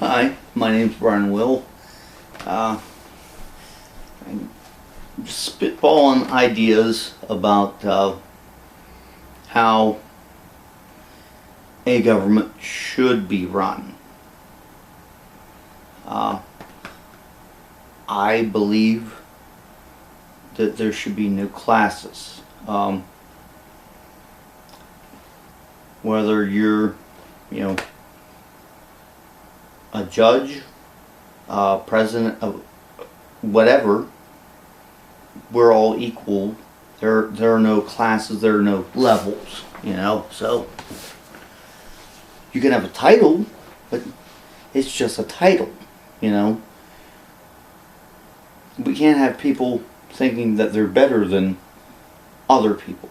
Hi, my name's Brian Will. I'm spitballing ideas about how a government should be run. I believe that there should be no classes. Whether you're, a judge, president of whatever, we're all equal. There are no classes, there are no levels, so you can have a title, but it's just a title, We can't have people thinking that they're better than other people.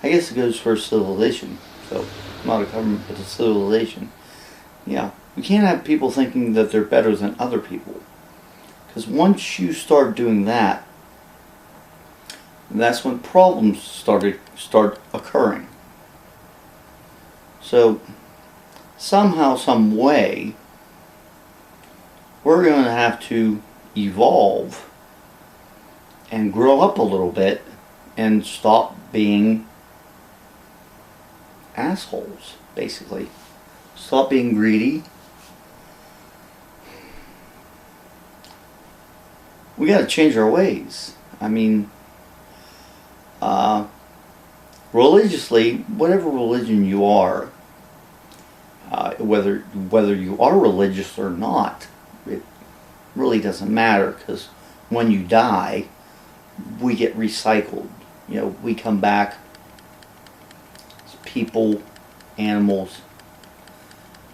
I guess it goes for civilization, so not a government, but a civilization. Yeah, we can't have people thinking that they're better than other people. Because once you start doing that, that's when problems start occurring. So, somehow, some way, we're going to have to evolve and grow up a little bit and stop being assholes, basically. Stop being greedy. We got to change our ways. I mean, religiously, whatever religion you are, whether you are religious or not, it really doesn't matter, because when you die, we get recycled. We come back as people, animals.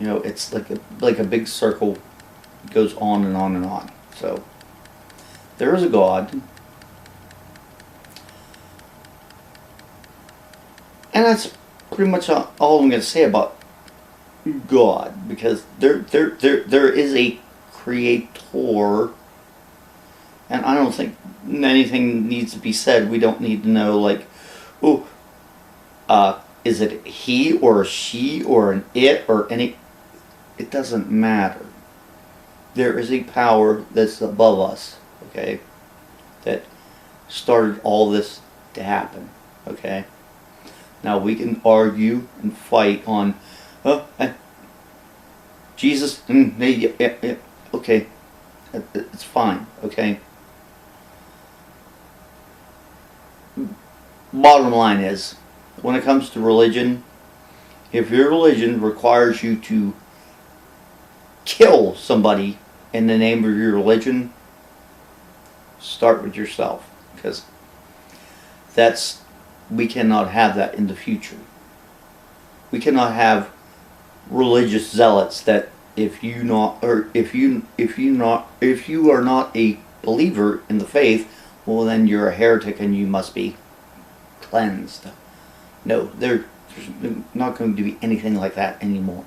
It's like a big circle. It goes on and on and on. So there is a God, and that's pretty much all I'm going to say about God, because there is a creator, and I don't think anything needs to be said. We don't need to know, is it he or she or an it or any? It doesn't matter. There is a power that's above us, okay, that started all this to happen, okay? Now we can argue and fight on, Jesus, okay, it's fine, okay? Bottom line is, when it comes to religion, if your religion requires you to kill somebody in the name of your religion, start with yourself, because we cannot have that in the future. We cannot have religious zealots that if you are not a believer in the faith, well, then you're a heretic and you must be cleansed. No, there's not going to be anything like that anymore.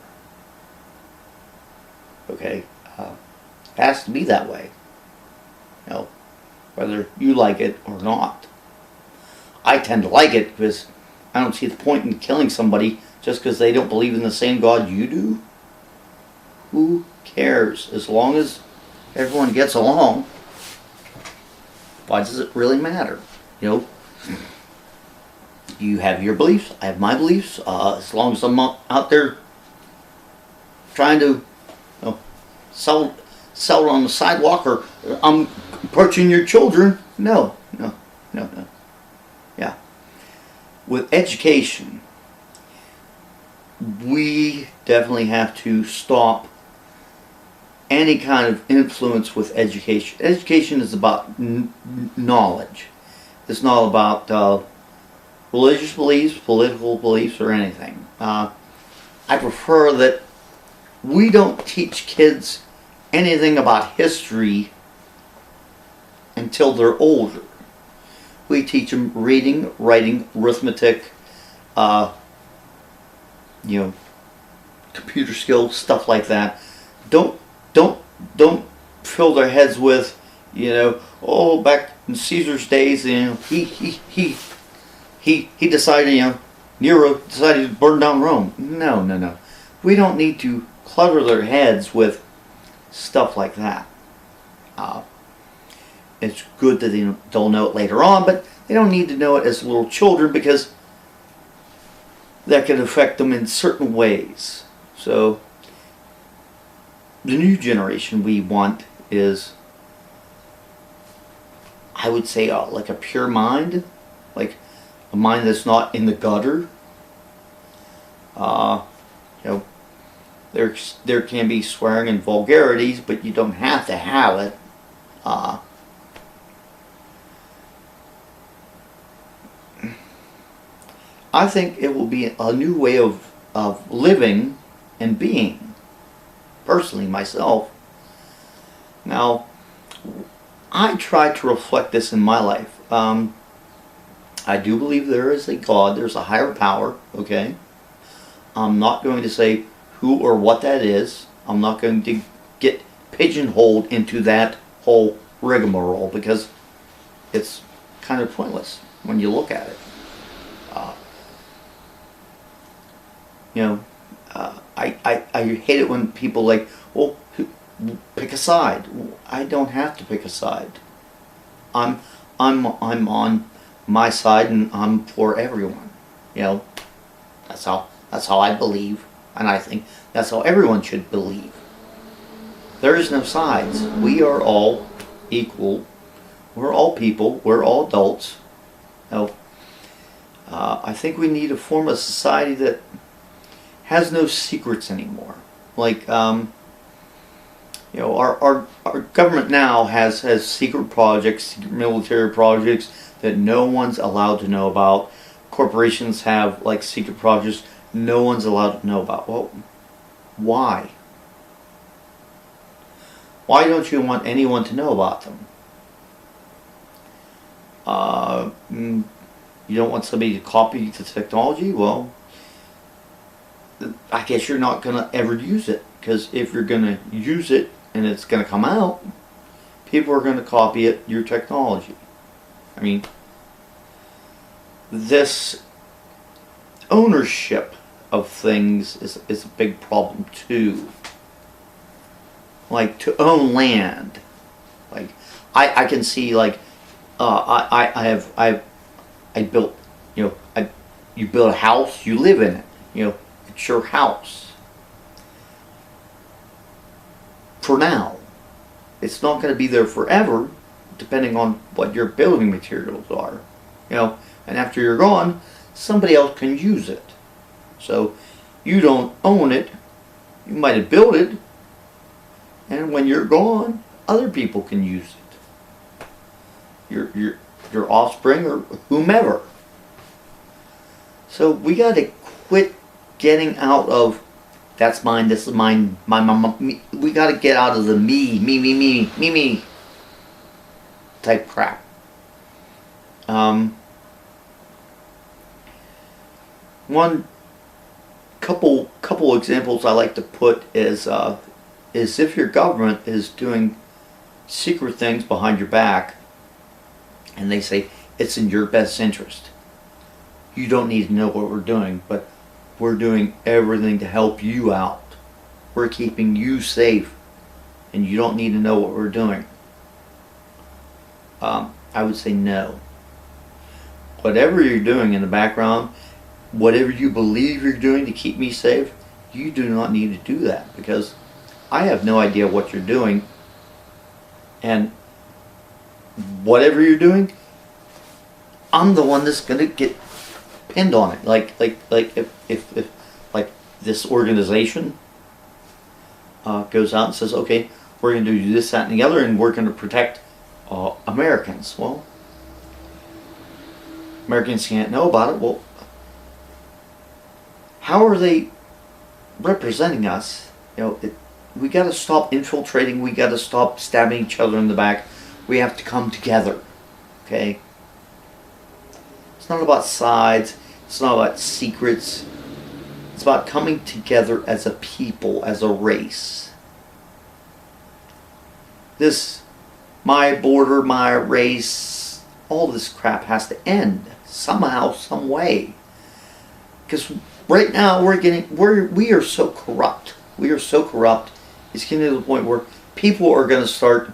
Okay? It has to be that way. Whether you like it or not. I tend to like it because I don't see the point in killing somebody just because they don't believe in the same God you do. Who cares? As long as everyone gets along, why does it really matter? You have your beliefs, I have my beliefs. As long as I'm out there trying to sell it on the sidewalk, or I'm approaching your children, no. Yeah. With education, we definitely have to stop any kind of influence with education. Education is about knowledge. It's not about religious beliefs, political beliefs, or anything. I prefer that we don't teach kids anything about history until they're older. We teach them reading, writing, arithmetic, computer skills, stuff like that. Don't fill their heads with, back in Caesar's days, he decided, Nero decided to burn down Rome. No. We don't need to clutter their heads with stuff like that. It's good that they'll know it later on, but they don't need to know it as little children because that can affect them in certain ways. So the new generation we want is, I would say, like a pure mind, like a mind that's not in the gutter. You know, there can be swearing and vulgarities, but you don't have to have it. I think it will be a new way of living and being, personally, myself. Now, I try to reflect this in my life. I do believe there is a God, there's a higher power, okay? I'm not going to say who or what that is. I'm not going to get pigeonholed into that whole rigmarole because it's kind of pointless when you look at it. I hate it when people like, well, pick a side. I don't have to pick a side. I'm on my side and I'm for everyone. You know, that's how I believe, and I think that's how everyone should believe. There is no sides. We are all equal. We're all people. We're all adults. You know, I think we need to form a society that has no secrets anymore. Like, you know, our government now has secret projects, secret military projects that no one's allowed to know about. Corporations have like secret projects no one's allowed to know about. Well, why? Why don't you want anyone to know about them? You don't want somebody to copy the technology? Well, I guess you're not going to ever use it, because if you're going to use it and it's going to come out, people are going to copy it, your technology. I mean, this ownership of things is a big problem too. Like, to own land, like I can see, like I built, you know, you build a house, you live in it, you know, it's your house. For now, it's not going to be there forever, depending on what your building materials are, you know. And after you're gone, somebody else can use it. So you don't own it. You might have built it, and when you're gone, other people can use it. Your offspring or whomever. So we got to quit getting out of that's mine, this is mine, my mama. Me. We got to get out of the me type crap. One couple examples I like to put is if your government is doing secret things behind your back, and they say it's in your best interest. You don't need to know what we're doing, but we're doing everything to help you out. We're keeping you safe, and you don't need to know what we're doing. I would say no. Whatever you're doing in the background, whatever you believe you're doing to keep me safe, you do not need to do that, because I have no idea what you're doing, and whatever you're doing, I'm the one that's gonna get pinned on it. Like if like this organization goes out and says, okay, we're gonna do this, that, and the other, and we're gonna protect Americans. Well, Americans can't know about it. Well, how are they representing us? You know, we got to stop infiltrating. We got to stop stabbing each other in the back. We have to come together. Okay? It's not about sides. It's not about secrets. It's about coming together as a people, as a race. This, my border, my race, all this crap has to end somehow, some way. Because right now we are so corrupt. We are so corrupt. It's getting to the point where people are going to start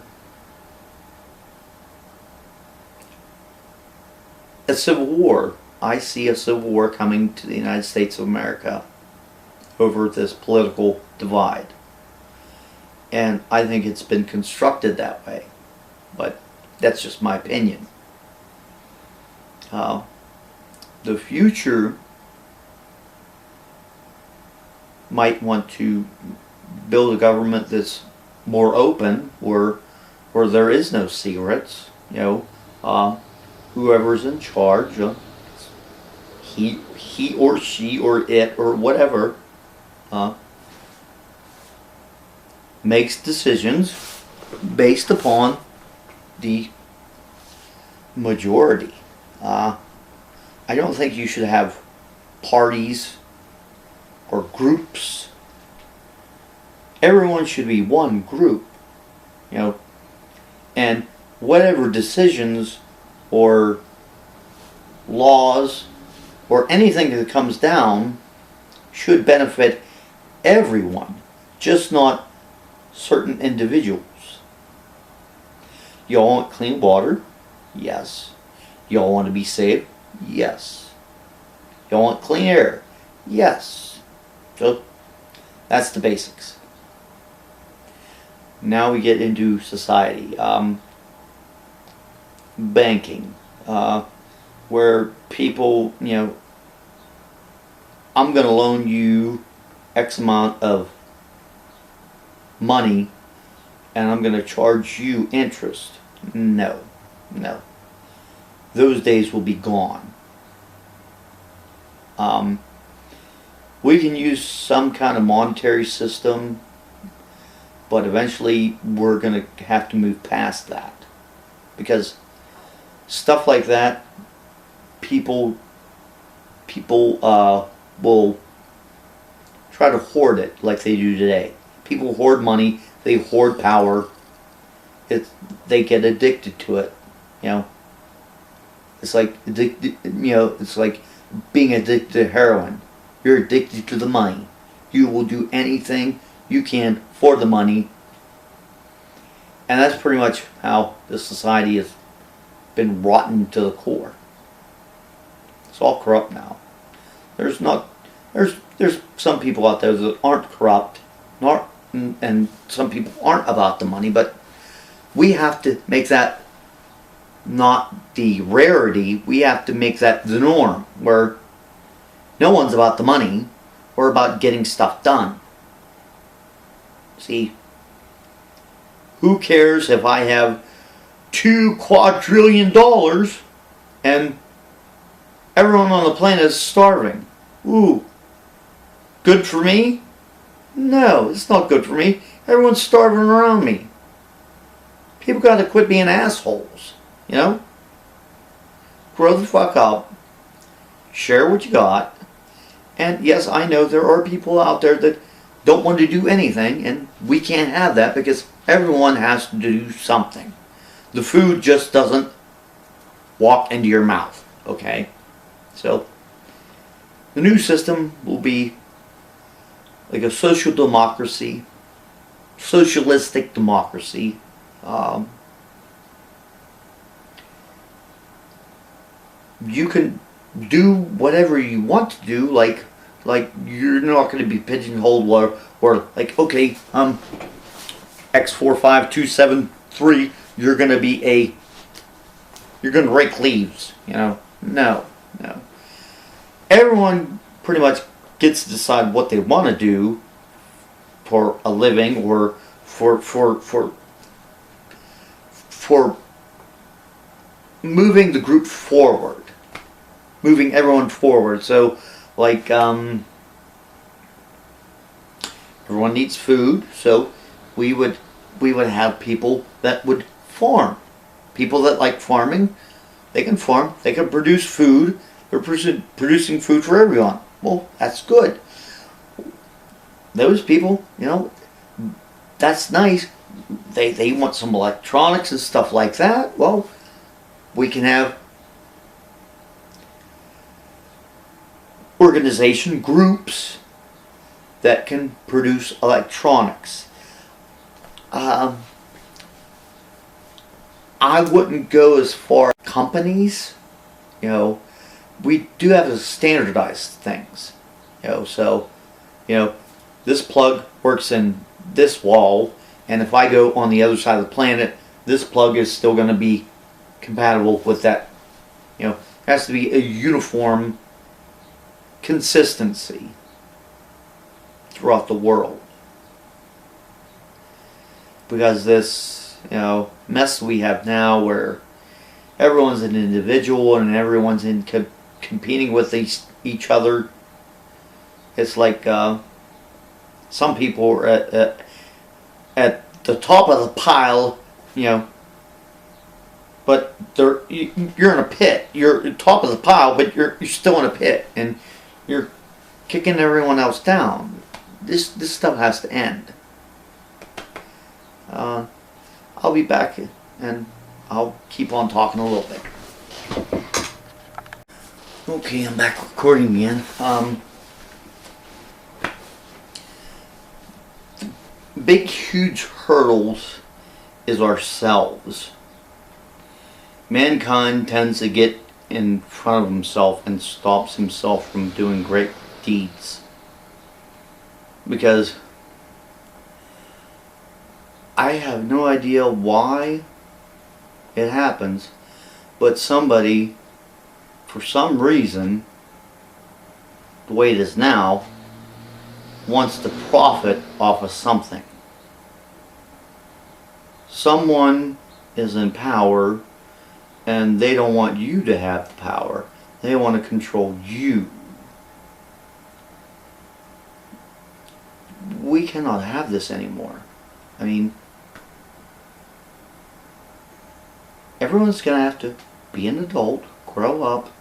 a civil war. I see a civil war coming to the United States of America over this political divide. And I think it's been constructed that way. But that's just my opinion. The future might want to build a government that's more open, where there is no secrets. Whoever's in charge, he or she or it or whatever, makes decisions based upon the majority. I don't think you should have parties or groups. Everyone should be one group, and whatever decisions or laws or anything that comes down should benefit everyone, just not certain individuals. Y'all want clean water? Yes. Y'all want to be safe? Yes. Y'all want clean air? Yes. So that's the basics. Now we get into society. Banking. Where people, I'm going to loan you X amount of money and I'm going to charge you interest. No. Those days will be gone. We can use some kind of monetary system, but eventually we're going to have to move past that. Because stuff like that, people will try to hoard it like they do today. People hoard money, they hoard power. They get addicted to it. It's like it's like being addicted to heroin. You're addicted to the money. You will do anything you can for the money. And that's pretty much how this society has been rotten to the core. It's all corrupt now. There's some people out there that aren't corrupt, and some people aren't about the money, but we have to make that not the rarity. We have to make that the norm, where no one's about the money or about getting stuff done. See, who cares if I have $2 quadrillion and everyone on the planet is starving? Ooh, good for me? No, it's not good for me. Everyone's starving around me. People got to quit being assholes. Grow the fuck up. Share what you got. And yes, I know there are people out there that don't want to do anything, and we can't have that because everyone has to do something. The food just doesn't walk into your mouth, okay? So, the new system will be like a social democracy, socialistic democracy. You can do whatever you want to do, like you're not going to be pigeonholed or like, okay, X45273, you're going to rake leaves, No. Everyone pretty much gets to decide what they want to do for a living, or for moving the group forward, moving everyone forward. So, like, everyone needs food, so we would have people that would farm. People that like farming, they can farm, they can produce food. They're producing food for everyone. Well, that's good. Those people, that's nice. They want some electronics and stuff like that. Well, we can have organization groups that can produce electronics. I wouldn't go as far as companies. We do have to standardize things. So, this plug works in this wall, and if I go on the other side of the planet, this plug is still going to be compatible with that. It has to be a uniform consistency throughout the world. Because this, mess we have now where everyone's an individual and everyone's competing with each other. It's like some people are at the top of the pile, but you're in a pit. You're at the top of the pile, but you're still in a pit, and you're kicking everyone else down. This stuff has to end. I'll be back and I'll keep on talking a little bit. Okay, I'm back recording again. Big, huge hurdles is ourselves. Mankind tends to get in front of himself and stops himself from doing great deeds. Because I have no idea why it happens, but somebody, for some reason, the way it is now, wants to profit off of something. Someone is in power and they don't want you to have the power. They want to control you. We cannot have this anymore. I mean, everyone's going to have to be an adult, grow up,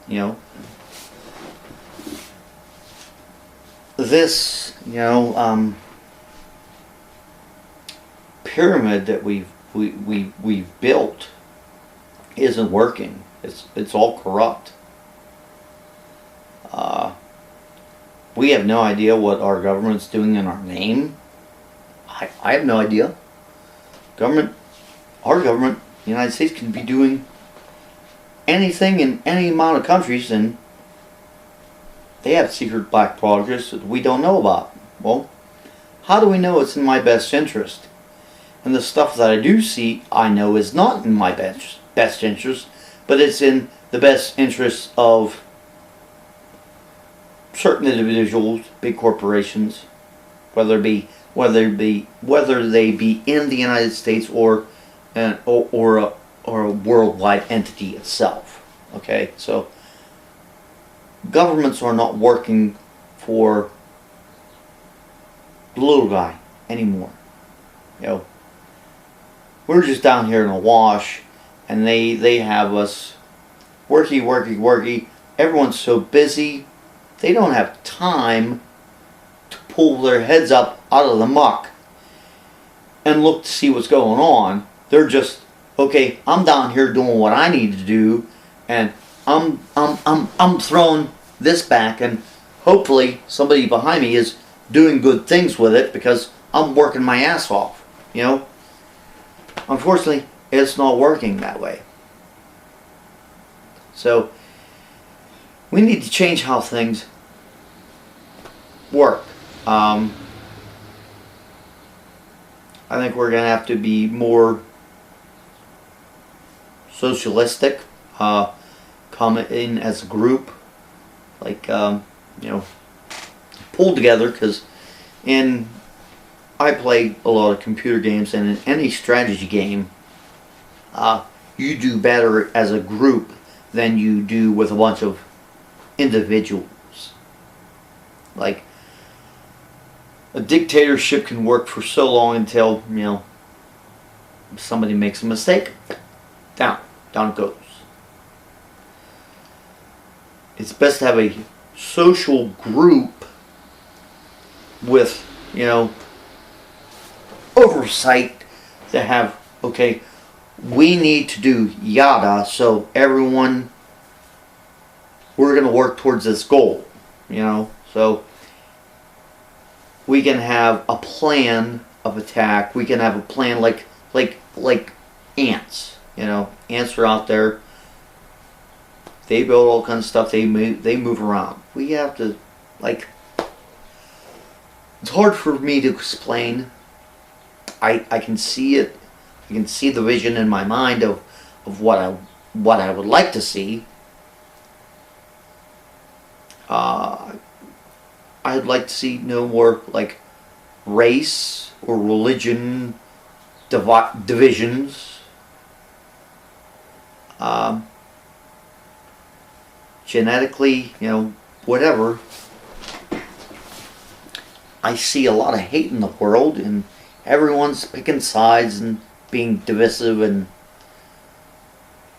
This, pyramid that we've built isn't working. It's all corrupt. We have no idea what our government's doing in our name. I have no idea. Our government, the United States, can be doing anything in any amount of countries, and they have secret black projects that we don't know about. Well, how do we know it's in my best interest? And the stuff that I do see, I know is not in my best interest, but it's in the best interest of certain individuals, big corporations, whether they be in the United States or a worldwide entity itself. Okay, so governments are not working for the little guy anymore. We're just down here in a wash, and they have us worky. Everyone's so busy, they don't have time to pull their heads up out of the muck and look to see what's going on. They're just, okay, I'm down here doing what I need to do, and I'm throwing this back, and hopefully somebody behind me is doing good things with it because I'm working my ass off. Unfortunately, it's not working that way. So we need to change how things work. I think we're going to have to be more socialistic, come in as a group, like, pull together, because I play a lot of computer games, and in any strategy game, you do better as a group than you do with a bunch of individuals. Like, a dictatorship can work for so long until, somebody makes a mistake. Down it goes. It's best to have a social group with, oversight to have, okay, we need to do yada, so everyone, we're going to work towards this goal, so we can have a plan of attack. We can have a plan like ants. You know, ants are out there. They build all kinds of stuff. They move around. We have to, like. It's hard for me to explain. I can see it. I can see the vision in my mind of what I would like to see. I'd like to see no more like race or religion divisions. Genetically, you know, whatever. I see a lot of hate in the world, and everyone's picking sides and being divisive, and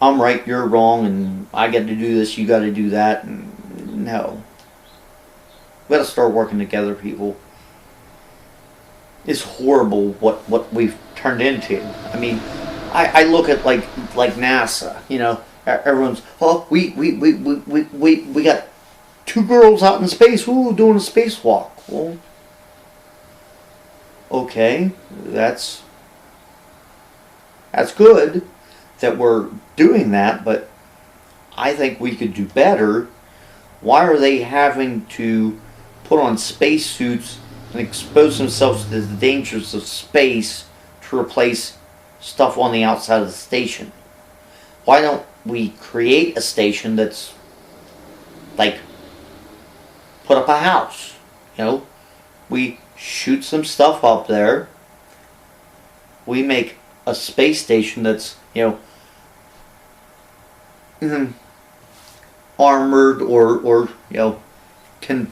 I'm right, you're wrong, and I got to do this, you got to do that. And no. We got to start working together, people. It's horrible what we've turned into. I mean, I look at like NASA, you know, everyone's, oh, we got 2 girls out in space, ooh, doing a spacewalk. Well, okay, that's good that we're doing that, but I think we could do better. Why are they having to put on spacesuits and expose themselves to the dangers of space to replace stuff on the outside of the station? Why don't we create a station that's like, put up a house, you know, we shoot some stuff up there, we make a space station that's, you know, armored or you know, can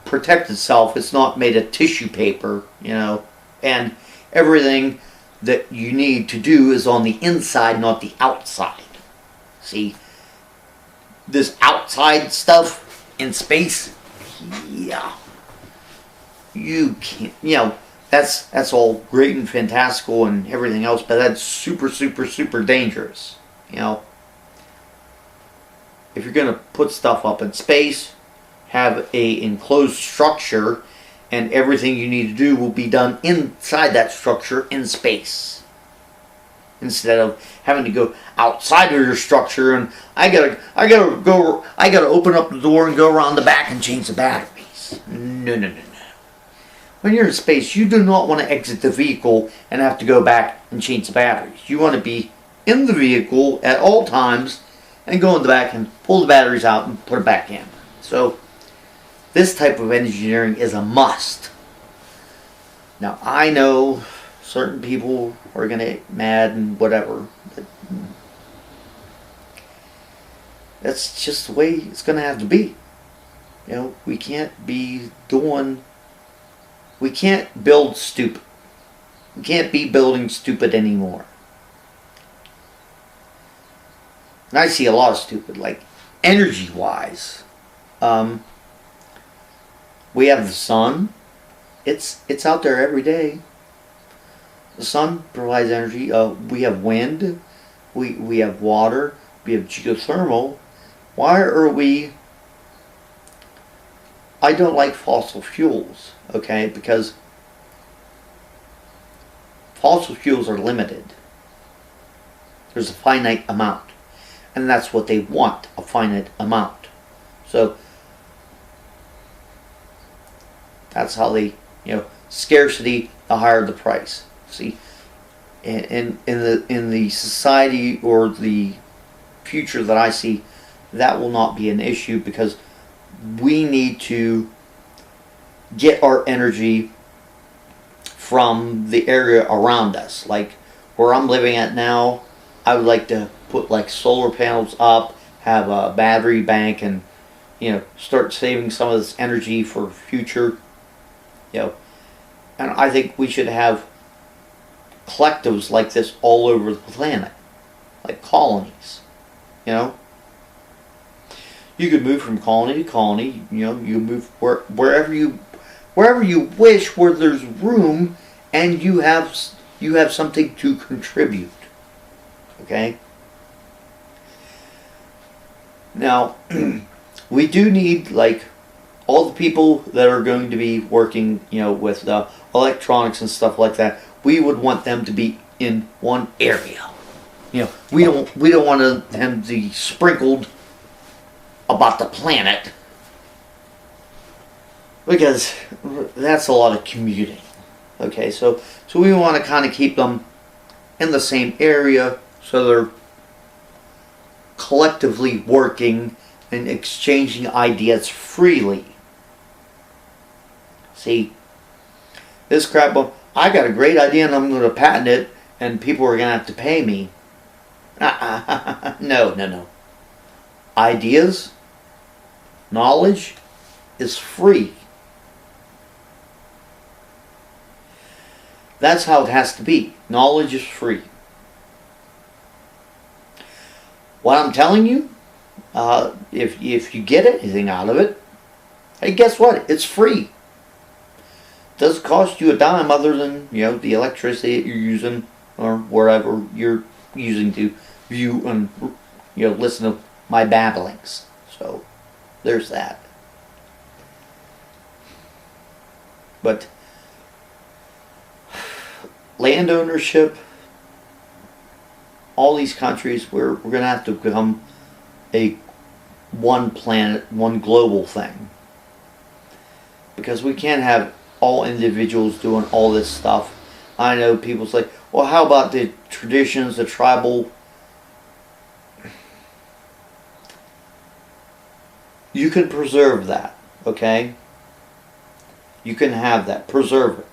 protect itself. It's not made of tissue paper, you know, and everything that you need to do is on the inside, not the outside. See, this outside stuff in space, yeah, you can't, you know, that's all great and fantastical and everything else, but that's super, super, super dangerous, you know. If you're going to put stuff up in space, have a enclosed structure, and everything you need to do will be done inside that structure in space, instead of having to go outside of your structure and I gotta open up the door and go around the back and change the batteries. No. When you're in space, you do not want to exit the vehicle and have to go back and change the batteries. You want to be in the vehicle at all times and go in the back and pull the batteries out and put it back in. So this type of engineering is a must. Now I know certain people are going to get mad and whatever, but that's just the way it's going to have to be. You know, we can't build stupid. We can't be building stupid anymore. And I see a lot of stupid, like energy-wise. We have the sun. It's out there every day. The sun provides energy. We have wind. We have water. We have geothermal. Why are we... I don't like fossil fuels, okay? Because fossil fuels are limited. There's a finite amount. And that's what they want, a finite amount. So that's how they, you know, scarcity, the higher the price. See, in the society or the future that I see, that will not be an issue, because we need to get our energy from the area around us. Like where I'm living at now, I would like to put like solar panels up, have a battery bank, and, you know, start saving some of this energy for future, you know. And I think we should have collectives like this all over the planet, like colonies, you know. You could move from colony to colony, you know, you move wherever you wish, where there's room and you have something to contribute. Okay? Now, we do need, like, all the people that are going to be working, with electronics and stuff like that, we would want them to be in one area. We don't want them to be sprinkled about the planet, because that's a lot of commuting. Okay, so we want to kind of keep them in the same area, so they're collectively working and exchanging ideas freely. See, this crap, well, I got a great idea and I'm going to patent it, and people are going to have to pay me. No. Ideas, knowledge is free. That's how it has to be. Knowledge is free. What I'm telling you, if you get anything out of it, hey, guess what? It's free. It doesn't cost you a dime, other than the electricity that you're using, or wherever you're using to view and listen to my babblings. So there's that. But land ownership, all these countries, we're going to have to become a one planet, one global thing. Because we can't have all individuals doing all this stuff. I know people say, well, how about the traditions, the tribal? You can preserve that, okay? You can have that, preserve it.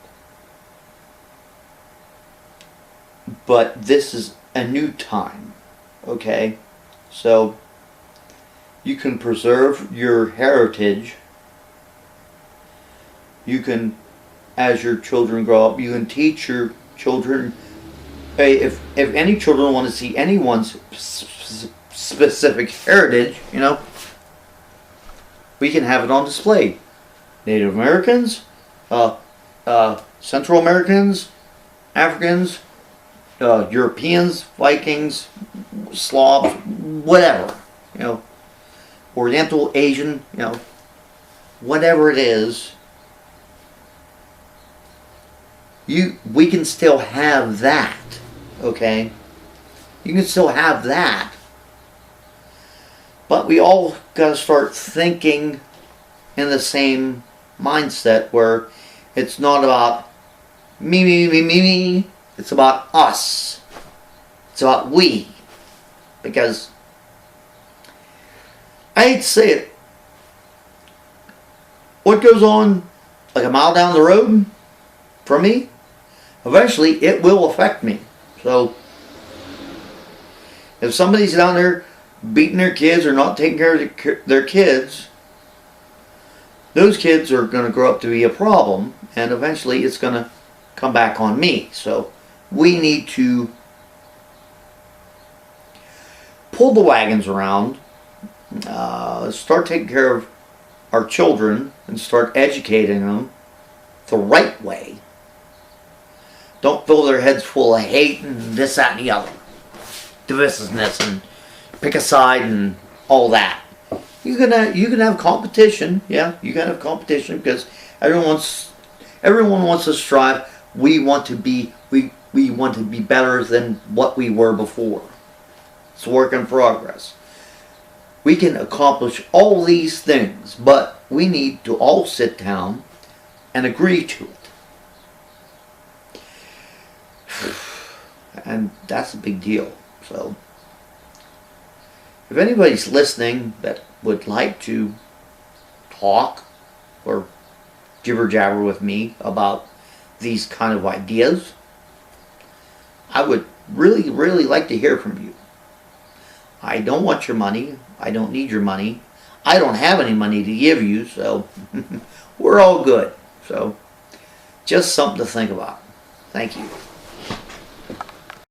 But this is a new time, okay? So you can preserve your heritage. You can, as your children grow up, you can teach your children. Hey, if any children want to see anyone's specific heritage, we can have it on display. Native Americans, Central Americans, Africans, Europeans, Vikings, Slavs, whatever, Oriental, Asian, whatever it is, we can still have that, okay? You can still have that. But we all got to start thinking in the same mindset, where it's not about me. It's about us. It's about we. Because, I hate to say it, what goes on like a mile down the road from me, eventually it will affect me. So, if somebody's down there beating their kids or not taking care of their kids, those kids are going to grow up to be a problem, and eventually it's going to come back on me. So we need to pull the wagons around, start taking care of our children, and start educating them the right way. Don't fill their heads full of hate and this, that, and the other. Divisiveness and pick a side and all that. You can have competition, yeah. You can have competition, because everyone wants to strive. We want to be better than what we were before. It's a work in progress. We can accomplish all these things, but we need to all sit down and agree to it. And that's a big deal. So, if anybody's listening that would like to talk or jibber jabber with me about these kind of ideas, I would really, really like to hear from you. I don't want your money. I don't need your money. I don't have any money to give you, so we're all good. So, just something to think about. Thank you.